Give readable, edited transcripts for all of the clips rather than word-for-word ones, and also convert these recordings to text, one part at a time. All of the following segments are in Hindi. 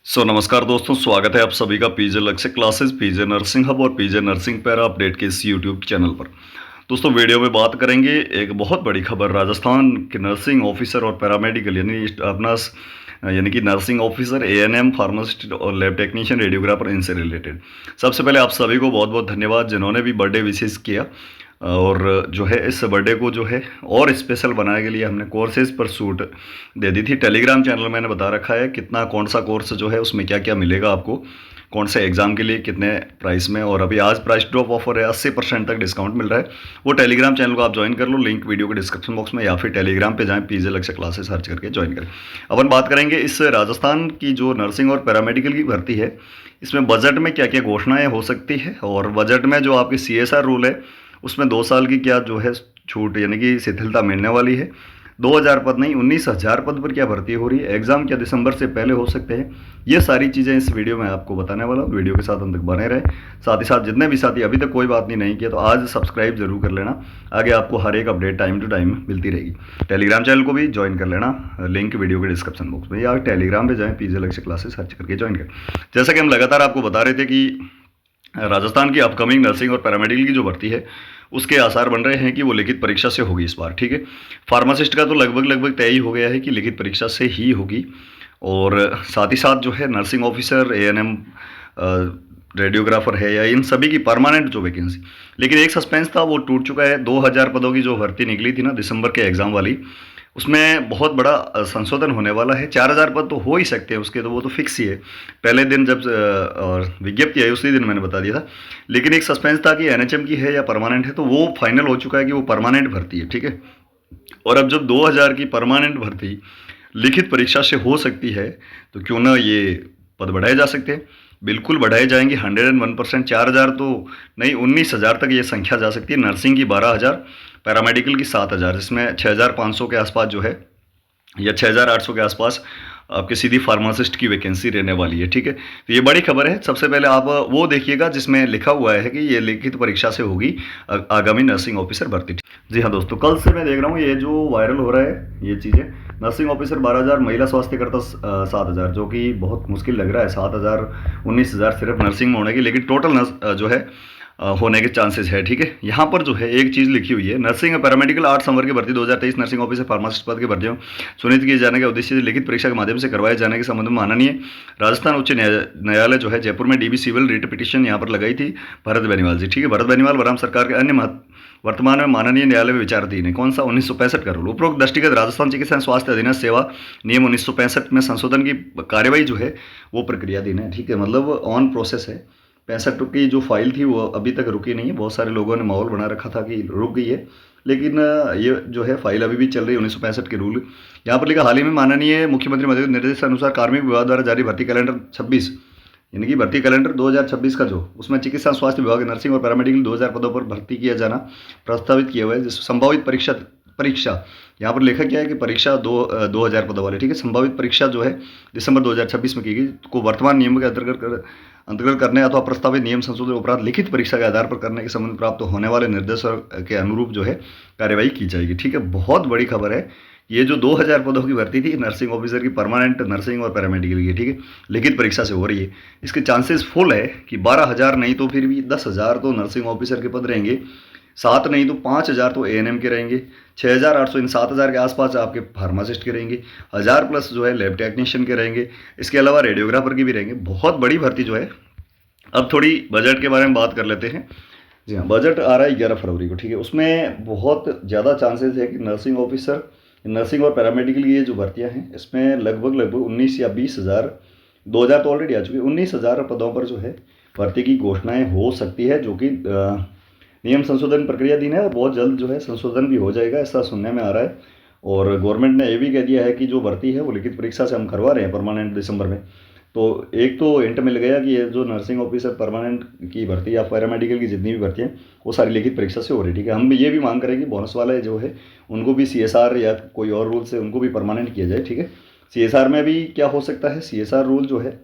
नमस्कार दोस्तों, स्वागत है आप सभी का पीजे लक्ष्य क्लासेस, पीजे नर्सिंग हब और पीजे नर्सिंग पैरा अपडेट के इस यूट्यूब चैनल पर। दोस्तों, वीडियो में बात करेंगे एक बहुत बड़ी खबर, राजस्थान के नर्सिंग ऑफिसर और पैरामेडिकल यानी कि नर्सिंग ऑफिसर, एएनएम, फार्मासिस्ट और लैब टेक्नीशियन, रेडियोग्राफर, इनसे रिलेटेड। सबसे पहले आप सभी को बहुत बहुत धन्यवाद जिन्होंने भी बर्थडे विशेष किया। और जो है इस बर्थडे को जो है और स्पेशल बनाने के लिए हमने कोर्सेज पर छूट दे दी थी। टेलीग्राम चैनल मैंने बता रखा है कितना कौन सा कोर्स जो है उसमें क्या क्या मिलेगा आपको, कौन से एग्ज़ाम के लिए कितने प्राइस में। और अभी आज प्राइस ड्रॉप ऑफर है, 80% तक डिस्काउंट मिल रहा है। वो टेलीग्राम चैनल को आप ज्वाइन कर लो, लिंक वीडियो के डिस्क्रिप्शन बॉक्स में, या फिर टेलीग्राम पे जाएं, पीजे लक्ष्य क्लासेस सर्च करके ज्वाइन करें। अपन बात करेंगे इस राजस्थान की जो नर्सिंग और पैरामेडिकल की भर्ती है, इसमें बजट में क्या क्या घोषणाएँ हो सकती है, और बजट में जो आपकी CSR रूल है उसमें 2 साल की क्या जो है छूट यानी कि शिथिलता मिलने वाली है। 2000 पद नहीं, 19,000 पद पर क्या भर्ती हो रही है, एग्जाम क्या दिसंबर से पहले हो सकते हैं। ये सारी चीज़ें इस वीडियो में आपको बताने वाला हूँ। वीडियो के साथ अंत तक बने रहे। साथ ही साथ जितने भी साथी अभी तक कोई बात नहीं किया तो आज सब्सक्राइब जरूर कर लेना, आगे आपको हर एक अपडेट टाइम टू टाइम मिलती रहेगी। टेलीग्राम चैनल को भी ज्वाइन कर लेना, लिंक वीडियो के डिस्क्रिप्शन बॉक्स में, या टेलीग्राम पे जाएँ, पीजे लक्ष्य क्लासेस सर्च करके ज्वाइन करें। जैसा कि हम लगातार आपको बता रहे थे कि राजस्थान की अपकमिंग नर्सिंग और पैरामेडिकल की जो भर्ती है उसके आसार बन रहे हैं कि वो लिखित परीक्षा से होगी इस बार। ठीक है, फार्मासिस्ट का तो लगभग तय ही हो गया है कि लिखित परीक्षा से ही होगी। और साथ ही साथ जो है नर्सिंग ऑफिसर, एएनएम, रेडियोग्राफर है, या इन सभी की परमानेंट जो वैकेंसी, लेकिन एक सस्पेंस था वो टूट चुका है। 2000 पदों की जो भर्ती निकली थी ना दिसंबर के एग्ज़ाम वाली, उसमें बहुत बड़ा संशोधन होने वाला है। 4000 पद तो हो ही सकते हैं उसके, तो वो तो फिक्स ही है। पहले दिन जब विज्ञप्ति आई उसी दिन मैंने बता दिया था। लेकिन एक सस्पेंस था कि एनएचएम की है या परमानेंट है, तो वो फाइनल हो चुका है कि वो परमानेंट भर्ती है। ठीक है, और अब जब 2000 की परमानेंट भर्ती लिखित परीक्षा से हो सकती है, तो क्यों ना ये पद बढ़ाए जा सकते हैं। बिल्कुल बढ़ाए जाएंगे 101%। 4000 तो नहीं, 19,000 तक ये संख्या जा सकती है। नर्सिंग की 12,000, पैरामेडिकल की 7,000, जिसमें 6,500 के आसपास जो है, या 6,800 के आसपास आपके सीधी फार्मासिस्ट की वैकेंसी रहने वाली है। ठीक है, तो ये बड़ी खबर है। सबसे पहले आप वो देखिएगा जिसमें लिखा हुआ है कि ये लिखित परीक्षा से होगी आगामी नर्सिंग ऑफिसर भर्ती। जी हाँ दोस्तों, कल से मैं देख रहा हूँ ये जो वायरल हो रहा है ये चीज़ें। नर्सिंग ऑफिसर 12,000, महिला स्वास्थ्यकर्ता 7,000, जो कि बहुत मुश्किल लग रहा है। 7,000, 19,000 सिर्फ नर्सिंग में होने की, लेकिन टोटल जो है होने के चांसेस है। ठीक है, यहाँ पर जो है एक चीज़ लिखी हुई है, नर्सिंग और पैरामेडिकल 8 संवर्ग की भर्ती 2023 नर्सिंग ऑफिसर फार्मासिस्ट पद की भर्तियों सुनिश्चित किए जाने के उद्देश्य से लिखित परीक्षा के माध्यम से करवाए जाने के संबंध में माननीय राजस्थान उच्च न्यायालय जो है जयपुर में डीबी सिविल रिट पिटीशन यहाँ पर लगाई थी भरत बेनीवाल जी। ठीक है, भरत बेनीवाल बराम सरकार के अन्य वर्तमान में माननीय न्यायालय में विचाराधीन है। कौन सा? 1965 का रूल। उपरोक्त दृष्टिगत राजस्थान चिकित्सा स्वास्थ्य अधिनियम सेवा नियम 1965 में संशोधन की कार्यवाही जो है वो प्रक्रियाधीन है। ठीक है, मतलब ऑन प्रोसेस है। 65 की जो फाइल थी वो अभी तक रुकी नहीं है। बहुत सारे लोगों ने माहौल बना रखा था कि रुक गई है, लेकिन ये जो है फाइल अभी भी चल रही है। 1965 के रूल यहाँ पर लिखा, हाल ही में माननीय मुख्यमंत्री महोदय के निर्देश अनुसार कार्मिक विभाग द्वारा जारी भर्ती कैलेंडर 26 यानी कि भर्ती कैलेंडर 2026 का जो उसमें चिकित्सा स्वास्थ्य विभाग नर्सिंग और पैरामेडिकल 2000 पदों पर भर्ती किया जाना प्रस्तावित किया हुआ है। जिस संभावित परीक्षा यहाँ पर लिखा क्या है कि परीक्षा 2000 पदों वाले। ठीक है, संभावित परीक्षा जो है दिसंबर 2026 में की गई, को वर्तमान नियमों के अंतर्गत करने अथवा प्रस्तावित नियम संशोधन उपरांत लिखित परीक्षा के आधार पर करने के संबंध प्राप्त होने वाले निर्देशों के अनुरूप जो है कार्यवाही की जाएगी। ठीक है, बहुत बड़ी खबर है। ये जो 2000 पदों की भर्ती थी नर्सिंग ऑफिसर की, परमानेंट नर्सिंग और पैरामेडिकल की, ठीक है, लिखित परीक्षा से हो रही है। इसके चांसेस फुल है कि 12,000 नहीं तो फिर भी 10,000 तो नर्सिंग ऑफिसर के पद रहेंगे, 7 नहीं तो 5,000 तो एएनएम के रहेंगे, 6,800 इन 7,000 के आसपास आपके फार्मासिस्ट के रहेंगे, 1,000 प्लस जो है लैब टेक्नीशियन के रहेंगे, इसके अलावा रेडियोग्राफर की भी रहेंगे। बहुत बड़ी भर्ती जो है। अब थोड़ी बजट के बारे में बात कर लेते हैं। जी हाँ, बजट आ रहा है 11 फरवरी को। ठीक है, उसमें बहुत ज़्यादा चांसेस है कि नर्सिंग ऑफिसर, नर्सिंग और पैरामेडिकल की ये जो भर्तियाँ हैं इसमें लगभग 19 या 20,000, 2,000 तो ऑलरेडी आ चुकी है, 19,000 पदों पर जो है भर्ती की घोषणाएं हो सकती है, जो कि नियम संशोधन प्रक्रियाधीन है और बहुत जल्द जो है संशोधन भी हो जाएगा, ऐसा सुनने में आ रहा है। और गवर्नमेंट ने ये भी कह दिया है कि जो भर्ती है वो लिखित परीक्षा से हम करवा रहे हैं परमानेंट दिसंबर में। तो एक तो हिंट मिल गया कि ये जो नर्सिंग ऑफिसर परमानेंट की भर्ती या पैरामेडिकल की जितनी भी भर्ती हैं वो सारी लिखित परीक्षा से हो रही है। ठीक है, हम ये भी मांग करें कि बोनस वाले जो है उनको भी CSR या कोई और रूल से उनको भी परमानेंट किया जाए। ठीक है, CSR में भी क्या हो सकता है, CSR रूल जो है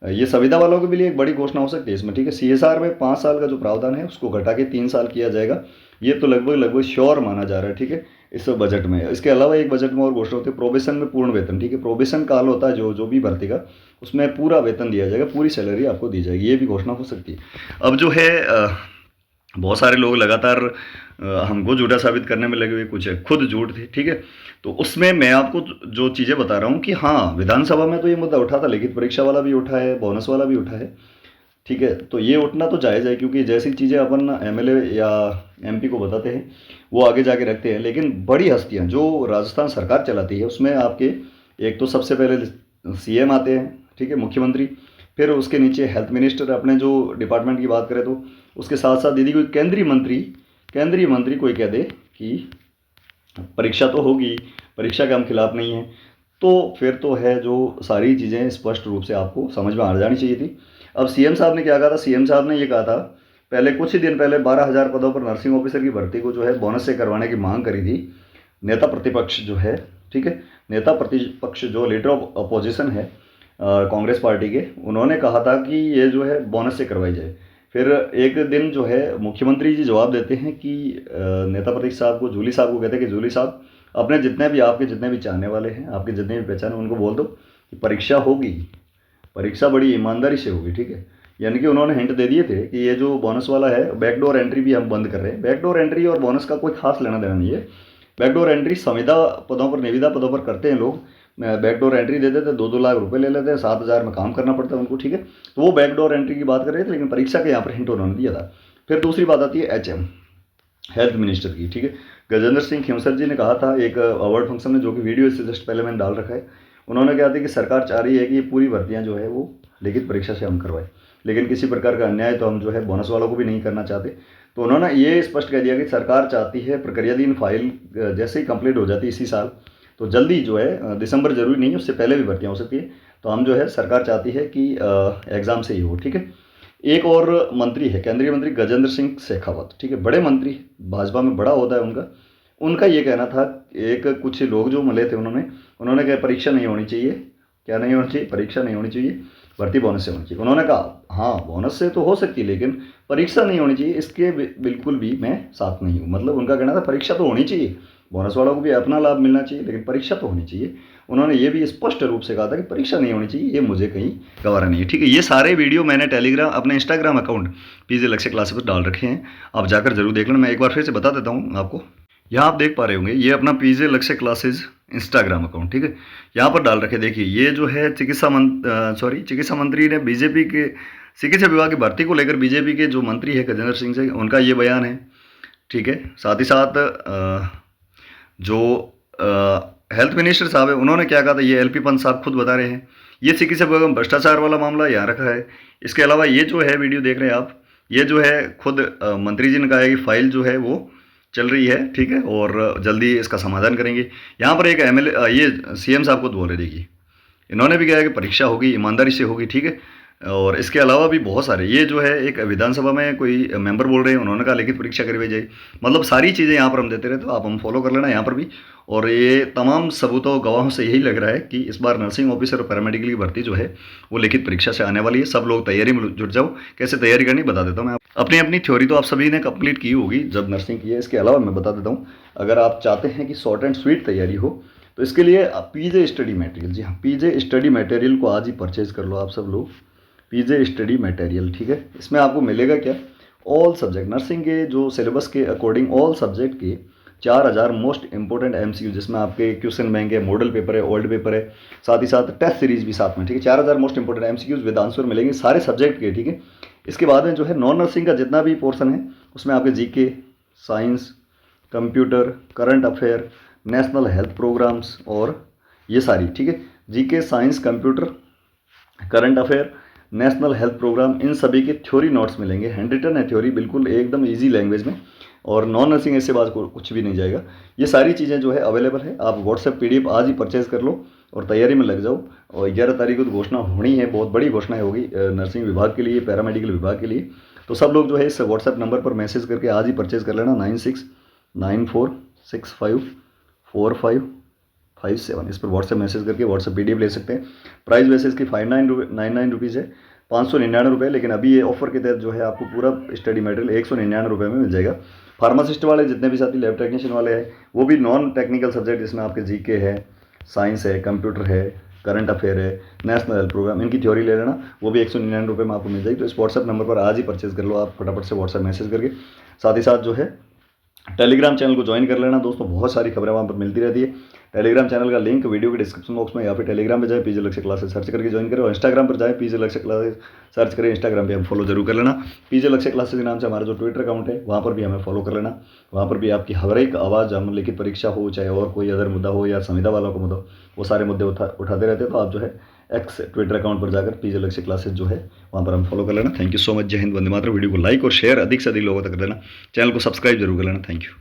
ये संविदा वालों के लिए एक बड़ी घोषणा हो सकती है इसमें। ठीक है, CSR में 5 साल का जो प्रावधान है उसको घटा के 3 साल किया जाएगा, ये तो लगभग श्योर माना जा रहा है। ठीक है, इस बजट में। इसके अलावा एक बजट में और घोषणा होती है प्रोबेशन में पूर्ण वेतन, ठीक है। प्रोबेशन काल होता है जो जो भी भर्ती का, उसमें पूरा वेतन दिया जाएगा, पूरी सैलरी आपको दी जाएगी, ये भी घोषणा हो सकती है। अब जो है बहुत सारे लोग लगातार हमको झूठा साबित करने में लगे हुए, कुछ है खुद झूठ थे, ठीक है। तो उसमें मैं आपको जो चीज़ें बता रहा हूँ कि हाँ, विधानसभा में तो ये मुद्दा उठा था, लिखित परीक्षा वाला भी उठा है, बोनस वाला भी उठा है, ठीक है। तो ये उठना तो जायज़ है, क्योंकि जैसी चीज़ें अपन एमएलए या एमपी को बताते हैं वो आगे जाके रखते हैं। लेकिन बड़ी हस्तियाँ जो राजस्थान सरकार चलाती है उसमें आपके एक तो सबसे पहले सीएम आते हैं, ठीक है, मुख्यमंत्री। फिर उसके नीचे हेल्थ मिनिस्टर, अपने जो डिपार्टमेंट की बात करें तो उसके साथ साथ यदि कोई केंद्रीय मंत्री कोई कह दे कि परीक्षा तो होगी, परीक्षा के हम खिलाफ नहीं हैं, तो फिर तो है जो सारी चीज़ें स्पष्ट रूप से आपको समझ में आ जानी चाहिए थी। अब सीएम साहब ने क्या कहा था, सीएम साहब ने ये कहा था पहले, कुछ ही दिन पहले 12,000 पदों पर नर्सिंग ऑफिसर की भर्ती को जो है बोनस से करवाने की मांग करी थी नेता प्रतिपक्ष जो है, ठीक है। नेता प्रतिपक्ष जो लीडर ऑफ अपोजिशन है कांग्रेस पार्टी के, उन्होंने कहा था कि ये जो है बोनस से करवाई जाए। फिर एक दिन जो है मुख्यमंत्री जी जवाब देते हैं कि नेता प्रतिपक्ष साहब को, जूली साहब को कहते हैं कि जूली साहब, अपने जितने भी आपके जितने भी चाहने वाले हैं, आपके जितने भी पहचान, उनको बोल दो कि परीक्षा होगी, परीक्षा बड़ी ईमानदारी से होगी, ठीक है। यानी कि उन्होंने हिंट दे दिए थे कि ये जो बोनस वाला है, बैकडोर एंट्री भी हम बंद कर रहे हैं। बैकडोर एंट्री और बोनस का कोई खास लेना देना नहीं है। बैकडोर एंट्री संविदा पदों पर, निविदा पदों पर करते हैं लोग, बैकडोर एंट्री दे देते, 2-2 लाख रुपए ले लेते हैं, 7,000 में काम करना पड़ता है उनको, ठीक है। तो वो बैकडोर एंट्री की बात कर रहे थे, लेकिन परीक्षा के यहाँ पर हिंट उन्होंने दिया था। फिर दूसरी बात आती है एचएम, हेल्थ मिनिस्टर की, ठीक है। गजेंद्र सिंह खेमसर जी ने कहा था एक अवार्ड फंक्शन में, जो कि वीडियो इससे जस्ट पहले मैंने डाल रखा है। उन्होंने कहा था कि सरकार चाह रही है कि ये पूरी भर्तियां जो है वो लिखित परीक्षा से हम करवाएं, लेकिन किसी प्रकार का अन्याय तो हम जो है बोनस वालों को भी नहीं करना चाहते। तो उन्होंने ये स्पष्ट कह दिया कि सरकार चाहती है प्रक्रियाधीन फाइल जैसे ही कंप्लीट हो जाती है इसी साल, तो जल्दी जो है, दिसंबर जरूरी नहीं है, उससे पहले भी भर्तियाँ हो सकती है। तो हम जो है, सरकार चाहती है कि एग्ज़ाम से ही हो, ठीक है। एक और मंत्री है, केंद्रीय मंत्री गजेंद्र सिंह शेखावत, ठीक है, बड़े मंत्री, भाजपा में बड़ा होता है उनका। उनका ये कहना था, एक कुछ लोग जो मिले थे उन्होंने कहा परीक्षा नहीं होनी चाहिए। क्या नहीं होनी चाहिए? परीक्षा नहीं होनी चाहिए, भर्ती बोनस से होनी चाहिए। उन्होंने कहा हाँ, बोनस से तो हो सकती है, लेकिन परीक्षा नहीं होनी चाहिए, इसके बिल्कुल भी मैं साथ नहीं हूँ। मतलब उनका कहना था परीक्षा तो होनी चाहिए, बोनस वालों को भी अपना लाभ मिलना चाहिए, लेकिन परीक्षा तो होनी चाहिए। उन्होंने ये भी स्पष्ट रूप से कहा था कि परीक्षा नहीं होनी चाहिए, ये मुझे कहीं गवारा नहीं है, ठीक है। ये सारे वीडियो मैंने टेलीग्राम, अपने इंस्टाग्राम अकाउंट पीजे लक्ष्य क्लासेस पर डाल रखे हैं, आप जाकर जरूर देख लेना। मैं एक बार फिर से बता देता हूँ आपको। यहाँ आप देख पा रहे होंगे, ये अपना पीजे लक्ष्य क्लासेस इंस्टाग्राम अकाउंट, ठीक है, यहाँ पर डाल रखे। देखिए, ये जो है चिकित्सा मंत्री ने बीजेपी के चिकित्सा विभाग की भर्ती को लेकर बीजेपी के जो मंत्री है गजेंद्र सिंह से, उनका ये बयान है, ठीक है। साथ ही साथ जो हेल्थ मिनिस्टर साहब है, उन्होंने क्या कहा था, ये एलपी पंत साहब खुद बता रहे हैं। ये चिकित्सा विभाग में भ्रष्टाचार वाला मामला यहाँ रखा है। इसके अलावा ये जो है वीडियो देख रहे हैं आप, ये जो है खुद मंत्री जी ने कहा है कि फाइल जो है वो चल रही है, ठीक है, और जल्दी इसका समाधान करेंगे। यहाँ पर एक एमएलए, ये सीएम साहब खुद बोल रहे, देखिए, इन्होंने भी कहा है कि परीक्षा होगी, ईमानदारी से होगी, ठीक है। और इसके अलावा भी बहुत सारे, ये जो है एक विधानसभा में कोई मेंबर बोल रहे हैं, उन्होंने कहा लिखित परीक्षा करवाई जाए। मतलब सारी चीज़ें यहाँ पर हम देते रहे, तो आप हम फॉलो कर लेना यहाँ पर भी। और ये तमाम सबूतों गवाहों से यही लग रहा है कि इस बार नर्सिंग ऑफिसर और पैरामेडिकल की भर्ती जो है वो लिखित परीक्षा से आने वाली है। सब लोग तैयारी में जुट जाओ। कैसे तैयारी करनी बता देता हूँ मैं। अपनी अपनी थ्योरी तो आप सभी ने कंप्लीट की होगी जब नर्सिंग की है। इसके अलावा मैं बता देता हूँ, अगर आप चाहते हैं कि शॉर्ट एंड स्वीट तैयारी हो, तो इसके लिए पीजे स्टडी मटेरियल, जी हाँ, पीजे स्टडी मटेरियल को आज ही परचेज कर लो आप सब लोग। पीजे स्टडी मटेरियल, ठीक है। इसमें आपको मिलेगा क्या, ऑल सब्जेक्ट नर्सिंग के जो सिलेबस के अकॉर्डिंग ऑल सब्जेक्ट के 4,000 मोस्ट इंपॉर्टेंट एमसीक्यू, जिसमें आपके क्वेश्चन बैंक है, मॉडल पेपर है, ओल्ड पेपर है, साथ ही साथ टेस्ट सीरीज भी साथ में, ठीक है। 4,000 most important MCQs with answer मिलेंगे सारे सब्जेक्ट के, ठीक है। इसके बाद में जो है नॉन नर्सिंग का जितना भी पोर्शन है, उसमें आपके GK, science, computer, current affair, national health programs और ये सारी, ठीक है, GK, science, computer, current affair, national health program, इन सभी के थ्योरी नोट्स मिलेंगे। हैंड रिटन है थ्योरी, बिल्कुल एकदम इजी लैंग्वेज में, और नॉन नर्सिंग ऐसे बात कुछ भी नहीं जाएगा। ये सारी चीज़ें जो है अवेलेबल है। आप व्हाट्सएप पीडीएफ आज ही परचेज कर लो और तैयारी में लग जाओ। और 11 तारीख को तो घोषणा होनी है, बहुत बड़ी घोषणा होगी नर्सिंग विभाग के लिए, पैरामेडिकल विभाग के लिए। तो सब लोग जो है इस व्हाट्सएप नंबर पर मैसेज करके आज ही परचेज कर लेना, 9694654557। इस पर व्हाट्सएप मैसेज करके व्हाट्सएप पीडीएफ ले सकते हैं। प्राइस वैसे इसकी 599 रुपीज़ है, 599 रुपये। लेकिन अभी ये ऑफर के तहत जो है आपको पूरा स्टडी मटेरियल 199 रुपये में मिल जाएगा। फार्मासिस्ट वाले जितने भी साथी लैब टेक्नीशियन वाले हैं, वो भी नॉन टेक्निकल सब्जेक्ट जिसमें आपके जीके है, साइंस है, कंप्यूटर है, करंट अफेयर है, नेशनल हेल्थ प्रोग्राम, इनकी थ्योरी ले लेना। वो भी 199 रुपये में आपको मिल जाएगी। तो इस व्हाट्सएप नंबर पर आज ही परचेज कर लो आप फटाफट से व्हाट्सएप मैसेज करके। साथ ही साथ जो है टेलीग्राम चैनल को ज्वाइन कर लेना दोस्तों, बहुत सारी खबरें वहाँ पर मिलती रहती है। टेलीग्राम चैनल का लिंक वीडियो के डिस्क्रिप्शन बॉक्स में, या फिर टेलीग्राम पे जाए पीजे लक्ष्य क्लासेस सर्च करके ज्वाइन करें, और इंस्टाग्राम पर जाए पीजे लक्ष्य क्लासेस सर्च करें, इंस्टाग्राम पे हम फॉलो जरूर कर लेना। पीजे लक्ष्य क्लासेस के नाम से हमारा जो ट्विटर अकाउंट है वहाँ पर भी हमें फॉलो कर लेना। वहाँ पर भी आपकी हर एक आवाज़, हम लिखित परीक्षा हो चाहे और कोई अदर मुद्दा हो या संविदा वालों का मुद्दा हो, वो सारे मुद्दे उठाते रहते हैं। तो आप जो है एक्स ट्विटर अकाउंट पर जाकर पीजे लक्ष्य क्लासेस जो है वहाँ पर हम फॉलो कर लेना। Thank you so much. जय हिंद, वंदे मातरम। वीडियो को लाइक और शेयर अधिक से अधिक लोगों तक कर देना। चैनल को सब्सक्राइब जरूर कर लेना। Thank you.